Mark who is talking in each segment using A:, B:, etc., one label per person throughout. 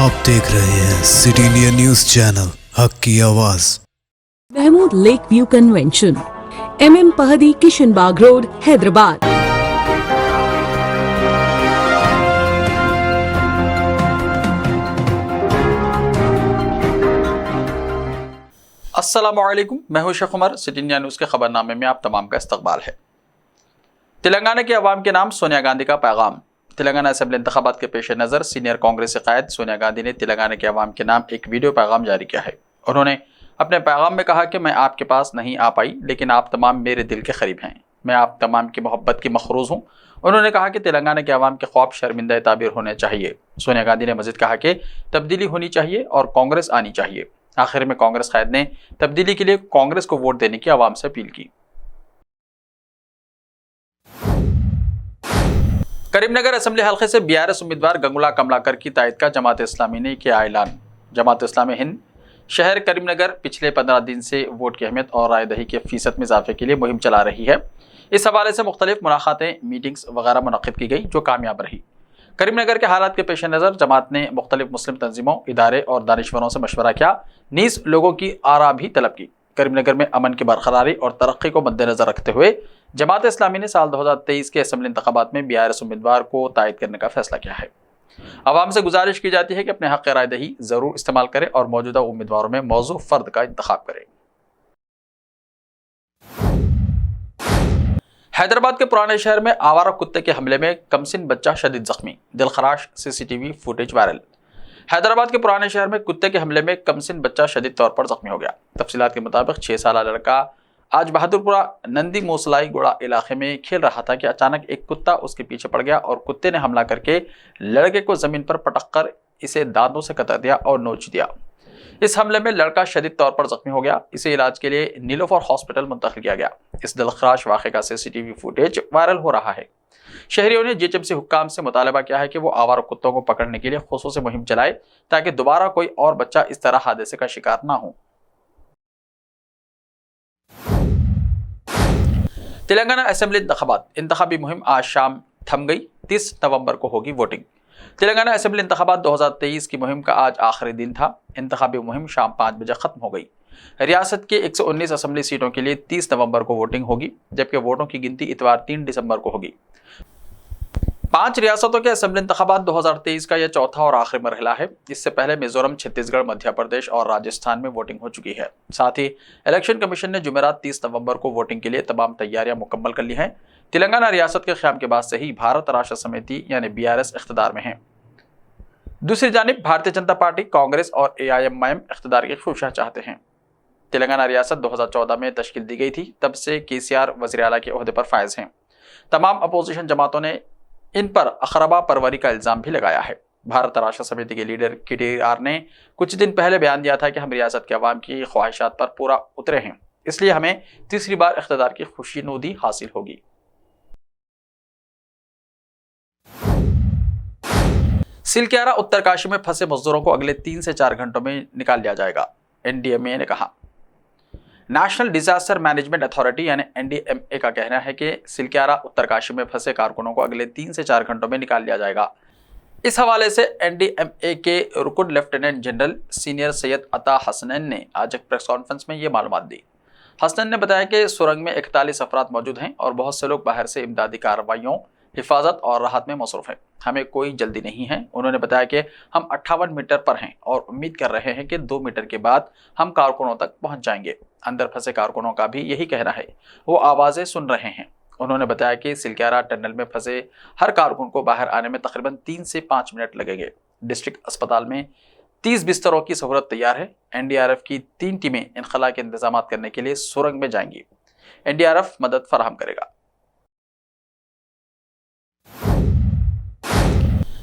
A: आप देख रहे हैं सिटी इंडिया न्यूज चैनल, हक की आवाज।
B: Mahmood lake view convention, MM Pahadi, Kishanbagh road, Hyderabad.
C: अस्सलामुअलैकुम, मैं हूं Sheikh Umar. City India news के खबरनामे में आप तमाम का इस्तकबाल है। तेलंगाना के अवाम के नाम सोनिया गांधी का पैगाम। तेलंगाना असेंबली इंतखाबात के पेश नज़र सीनियर कांग्रेसी कायद सोनिया गांधी ने तेलंगाना के अवाम के नाम एक वीडियो पैगाम जारी किया है। उन्होंने अपने पैगाम में कहा कि मैं आपके पास नहीं आ पाई, लेकिन आप तमाम मेरे दिल के करीब हैं। मैं आप तमाम की मोहब्बत की मखरूज हूँ। उन्होंने कहा कि तेलंगाना के अवाम के ख्वाब शर्मिंदा ताबीर होने चाहिए। सोनिया गांधी ने मजीद कहा कि तब्दीली होनी चाहिए और कांग्रेस आनी चाहिए। आखिर में कांग्रेस कायद ने तब्दीली के लिए कांग्रेस को वोट देने की आवाम से अपील की। करीमनगर असेंबली हल्के से BRS उम्मीदवार गंगुला कमलाकर की तायद का जमात इस्लामी ने किया ऐलान। जमात इस्लामी हिंद शहर करीमनगर पिछले 15 दिन से वोट की अहमियत और राय दही के फीसद में इजाफे के लिए मुहिम चला रही है। इस हवाले से मुख्तलिफ मुलाकातें, मीटिंग्स वगैरह मुनक़िद की गई, जो कामयाब रही। करीमनगर के हालात के पेश नज़र जमात ने मुख्तलिफ मुस्लिम तंजीमों, इदारे और दानिशवरों से मशवरा किया, नीज़ लोगों की आरा भी तलब की। करीमनगर में अमन की बरकरारी और तरक्की को मद्देनजर रखते हुए जमात इस्लामी ने साल 2023 के असेंबली इंतखाबात में BRS उम्मीदवार को तायद करने का फैसला किया है। आवाम से गुजारिश की जाती है कि अपने हक़ राय दही ज़रूर इस्तेमाल करें और मौजूदा उम्मीदवारों में मौजू फ़र्द का इंतखाब करें। हैदराबाद के पुराने शहर में आवारा कुत्ते के हमले में कमसिन बच्चा शदीद जख्मी, दिलखराश CCTV फुटेज वायरल। हैदराबाद के पुराने शहर में कुत्ते के हमले में कमसिन बच्चा शदीद तौर पर जख्मी हो गया। तफसीलात के मुताबिक 6 साल लड़का आज बहादुरपुरा नंदी मोसलाई गोड़ा इलाके में खेल रहा था कि अचानक एक कुत्ता उसके पीछे पड़ गया और कुत्ते ने हमला करके लड़के को जमीन पर पटक कर इसे दांतों से कतर दिया और नोच दिया। इस हमले में लड़का शदीद तौर पर जख्मी हो गया। इसे इलाज के लिए नीलोफर हॉस्पिटल मुंतकिल किया गया। इस दिलखराश वाक़े का CCTV फुटेज वायरल हो रहा है। शहरियों ने GHMC हुक्काम से मुतालबा किया है कि वो आवारा कुत्तों को पकड़ने के लिए खुसूसी मुहिम चलाए, ताकि दोबारा कोई और बच्चा इस तरह हादसे का शिकार ना हो। तेलंगाना असेंबली इंतखाबी मुहिम आज शाम थम गई। 30 नवंबर को होगी वोटिंग। तेलंगाना असेंबली इंतखाबात 2023 की मुहिम का आज आखिरी दिन था। इंतखाबी मुहिम शाम 5 बजे खत्म हो गई। रियासत के 119 असेंबली सीटों के लिए 30 नवंबर को वोटिंग होगी, जबकि वोटों की गिनती इतवार 3 दिसंबर को होगी। 5 रियासतों के असेंबली इंतखाबात 2023 का यह चौथा और आखिरी मरहला है। इससे पहले मिजोरम, छत्तीसगढ़, मध्य प्रदेश और राजस्थान में वोटिंग हो चुकी है। साथ ही इलेक्शन कमीशन ने जुमेरात 30 नवंबर को वोटिंग के लिए तमाम तैयारियां मुकम्मल कर ली हैं। तेलंगाना रियासत के क़याम के बाद से ही भारत राष्ट्र समिति यानी BRS इख्तिदार में है। दूसरी जानिब भारतीय जनता पार्टी, कांग्रेस और AIMIM इख्तिदार की खुशा चाहते हैं। तेलंगाना रियासत 2014 में तश्कील दी गई थी, तब से KCR वज़ीर आला के ओहदे पर फायज हैं। तमाम अपोजिशन जमातों ने इन पर अखरबा परवरी का इल्ज़ाम भी लगाया है। भारत राष्ट्र समिति के लीडर KTR ने कुछ दिन पहले बयान दिया था कि हम रियासत के अवाम की ख्वाहिशात पर पूरा उतरे हैं, इसलिए हमें तीसरी बार इख्तिदार की खुशीनुदी हासिल होगी। सिलक्यारा उत्तरकाशी में फंसे मजदूरों को अगले 3 से 4 घंटों में निकाल लिया जाएगा, NDMA ने कहा। नेशनल डिजास्टर मैनेजमेंट अथॉरिटी यानी NDMA का कहना है कि सिलक्यारा उत्तरकाशी में फंसे कारकुनों को अगले 3 से 4 घंटों में निकाल लिया जाएगा। इस हवाले से NDMA के रुकन लेफ्टिनेंट जनरल सीनियर सैयद अता हसनैन ने आज एक प्रेस कॉन्फ्रेंस में ये मालूमात दी। हसनैन ने बताया कि सुरंग में 41 अफराद मौजूद हैं और बहुत से लोग बाहर से इमदादी कार्रवाइयों, हिफाजत और राहत में मसरूफ हैं। हमें कोई जल्दी नहीं है। उन्होंने बताया कि हम 58 मीटर पर हैं और उम्मीद कर रहे हैं कि 2 मीटर के बाद हम कारकुनों तक पहुंच जाएंगे। अंदर फंसे कारकुनों का भी यही कहना है, वो आवाज़ें सुन रहे हैं। उन्होंने बताया कि सिलक्यारा टनल में फंसे हर कारकुन को बाहर आने में तकरीबन 3 से 5 मिनट लगेंगे। डिस्ट्रिक्ट अस्पताल में 30 बिस्तरों की सहूलत तैयार है। NDRF की 3 टीमें इनखला के इंतजाम करने के लिए सुरंग में जाएंगी। NDRF मदद फराहम करेगा।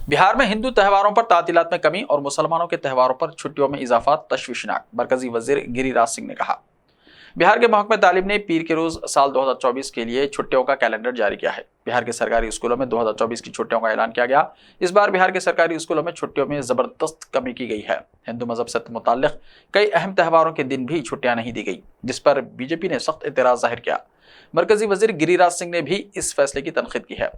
C: बिहार में हिंदू त्योहारों पर तातीलात में कमी और मुसलमानों के त्योहारों पर छुट्टियों में इजाफा तशवीशनाक, मरकजी वजीर गिरिराज सिंह ने कहा। बिहार के महकमे तालीम ने पीर के रोज साल 2024 के लिए छुट्टियों का कैलेंडर जारी किया है। बिहार के सरकारी स्कूलों में 2024 की छुट्टियों का ऐलान किया गया। इस बार बिहार के सरकारी स्कूलों में छुट्टियों में जबरदस्त कमी की गई है। हिंदू मजहब से मुताल्लिक कई अहम त्योहारों के दिन भी छुट्टियां नहीं दी गई, जिस पर BJP ने सख्त एतराज जाहिर किया। मरकजी वजीर गिरिराज सिंह ने भी इस फैसले की तनकीद की है।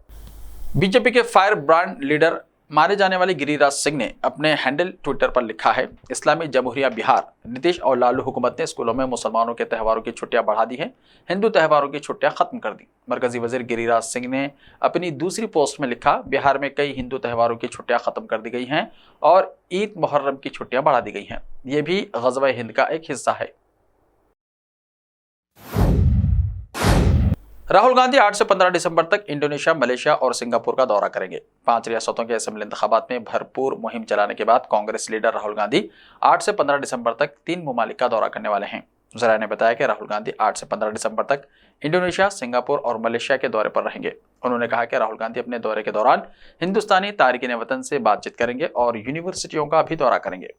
C: BJP के फायर ब्रांड लीडर मारे जाने वाले गिरिराज सिंह ने अपने हैंडल ट्विटर पर लिखा है, इस्लामी जमहूरिया बिहार नीतीश और लालू हुकूमत ने स्कूलों में मुसलमानों के त्योहारों की छुट्टियां बढ़ा दी हैं, हिंदू त्योहारों की छुट्टियां खत्म कर दी। मरकजी वजीर गिरिराज सिंह ने अपनी दूसरी पोस्ट में लिखा, बिहार में कई हिंदू त्योहारों की छुट्टियां खत्म कर दी गई हैं और ईद मुहर्रम की छुट्टियां बढ़ा दी गई हैं। ये भी ग़ज़वा हिंद का एक हिस्सा है। राहुल गांधी 8 से 15 दिसंबर तक इंडोनेशिया, मलेशिया और सिंगापुर का दौरा करेंगे। 5 रियासतों के असेंबली इंतखाबात में भरपूर मुहिम चलाने के बाद कांग्रेस लीडर राहुल गांधी 8 से 15 दिसंबर तक 3 ममालिक का दौरा करने वाले हैं। ज़राए ने बताया कि राहुल गांधी 8 से 15 दिसंबर तक इंडोनेशिया, सिंगापुर और मलेशिया के दौरे पर रहेंगे। उन्होंने कहा कि राहुल गांधी अपने दौरे के दौरान हिंदुस्तानी तारिकीन वतन से बातचीत करेंगे और यूनिवर्सिटियों का भी दौरा करेंगे।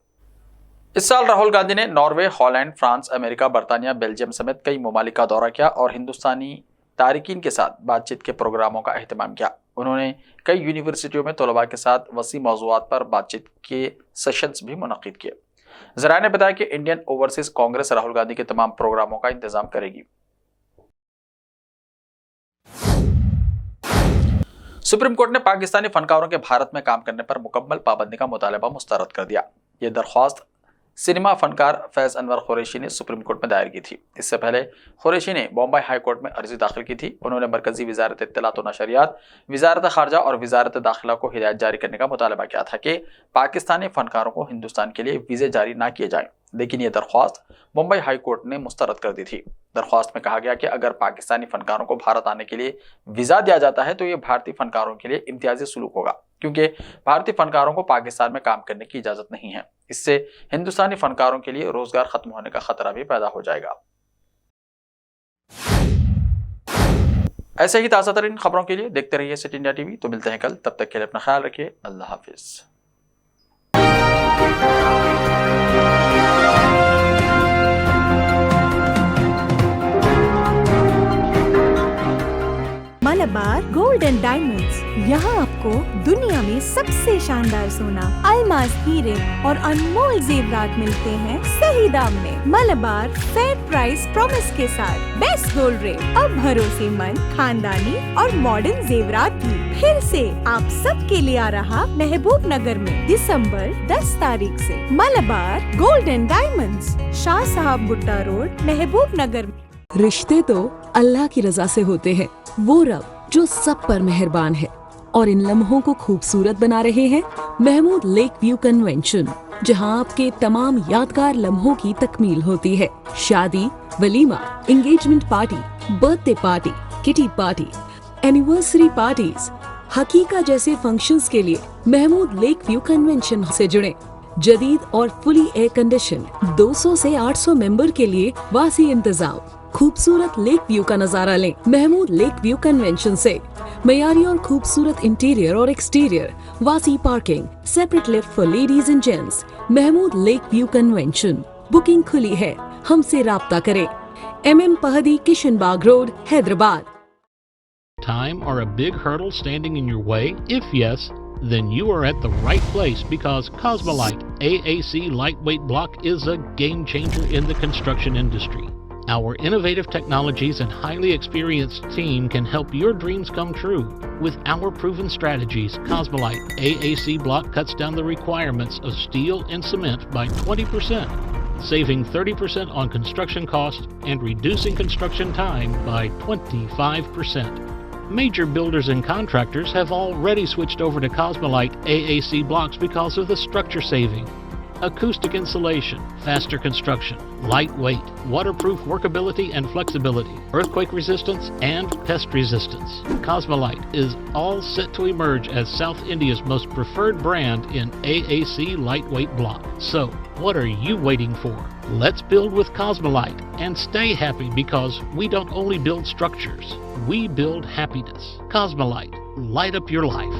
C: इस साल राहुल गांधी ने नॉर्वे, हॉलैंड, फ्रांस, अमेरिका, बर्तानिया, बेल्जियम समेत कई ममालिक का दौरा किया और हिंदुस्तानी तारिकीन के साथ बातचीत के प्रोग्रामों का अहतमाम किया। उन्होंने कई यूनिवर्सिटियों में तलबा के साथ वसी मौज़ूआत पर बातचीत के सेशंस भी मुनक़िद किए। ज़राए ने बताया कि इंडियन ओवरसीज कांग्रेस राहुल गांधी के तमाम प्रोग्रामों का इंतजाम करेगी। सुप्रीम कोर्ट ने पाकिस्तानी फनकारों के भारत में काम करने पर मुकम्मल पाबंदी का मुतालबा मुस्तरद कर दिया। ये दरख्वास्त सिनेमा फनकार फैज़ अनवर कुरैशी ने सुप्रीम कोर्ट में दायर की थी। इससे पहले कुरैशी ने बॉम्बे हाई कोर्ट में अर्जी दाखिल की थी। उन्होंने मरकजी वजारत इत्तलात व नशरियात, वजारत खारजा और वजारत दाखिला को हिदायत जारी करने का मुतालबा किया था कि पाकिस्तानी फनकारों को हिंदुस्तान के लिए वीज़े जारी ना किए जाएं, लेकिन यह दरख्वास्त मुंबई हाई कोर्ट ने मुस्तरद कर दी थी। दरख्वास्त में कहा गया कि अगर पाकिस्तानी फनकारों को भारत आने के लिए वीज़ा दिया जाता है तो ये भारतीय फनकारों के लिए इम्तियाजी सुलूक होगा, क्योंकि भारतीय फनकारों को पाकिस्तान में काम करने की इजाज़त नहीं है। इससे हिंदुस्तानी फनकारों के लिए रोजगार खत्म होने का खतरा भी पैदा हो जाएगा। ऐसे ही ताज़ा तरीन खबरों के लिए देखते रहिए सिटी इंडिया टीवी। तो मिलते हैं कल, तब तक के लिए अपना ख्याल रखिए। अल्लाह हाफिज।
D: मलबार गोल्ड एंड डायमंड्स, यहाँ आपको दुनिया में सबसे शानदार सोना, अलमास, हीरे और अनमोल जेवरात मिलते हैं सही दाम में। मलबार फेयर प्राइस प्रॉमिस के साथ बेस्ट गोल्ड रेट, अब भरोसेमंद, खानदानी और मॉडर्न जेवरात भी फिर से आप सब के लिए आ रहा महबूब नगर में दिसंबर 10 तारीख से। Malabar gold and diamonds, Shah साहब भुट्टा रोड, महबूब नगर में।
B: रिश्ते तो अल्लाह की रजा से होते हैं। वो रब जो सब पर मेहरबान है और इन लम्हों को खूबसूरत बना रहे हैं महमूद लेक व्यू कन्वेंशन, जहां आपके तमाम यादगार लम्हों की तकमील होती है। शादी, वलीमा, engagement party, birthday party, kitty party, anniversary parties, हकीका जैसे फंक्शंस के लिए महमूद लेक व्यू कन्वेंशन से जुड़े। जदीद और फुली एयर कंडीशन 200 से 800 मेंबर के लिए वासी इंतजाम। खूबसूरत लेक व्यू का नजारा लें महमूद लेक व्यू कन्वेंशन से। मयारी और खूबसूरत इंटीरियर और एक्सटीरियर, वासी parking, separate lift for ladies and gents. Mahmood lake view convention. Booking खुली है, हमसे राब्ता करें। MM Pahadi, Kishanbagh road, Hyderabad.
E: Time or a big hurdle standing in your way? If yes, then you are at the right place, because Cosmolite AAC lightweight block is a game changer in the construction industry. Our innovative technologies and highly experienced team can help your dreams come true. With our proven strategies, Cosmolite AAC block cuts down the requirements of steel and cement by 20%, saving 30% on construction costs and reducing construction time by 25%. Major builders and contractors have already switched over to Cosmolite AAC blocks because of the structure saving. Acoustic insulation, faster construction, lightweight, waterproof workability and flexibility, earthquake resistance, and pest resistance. Cosmolite is all set to emerge as South India's most preferred brand in AAC lightweight block. So, what are you waiting for? Let's build with Cosmolite and stay happy, because we don't only build structures, we build happiness. Cosmolite, light up your life.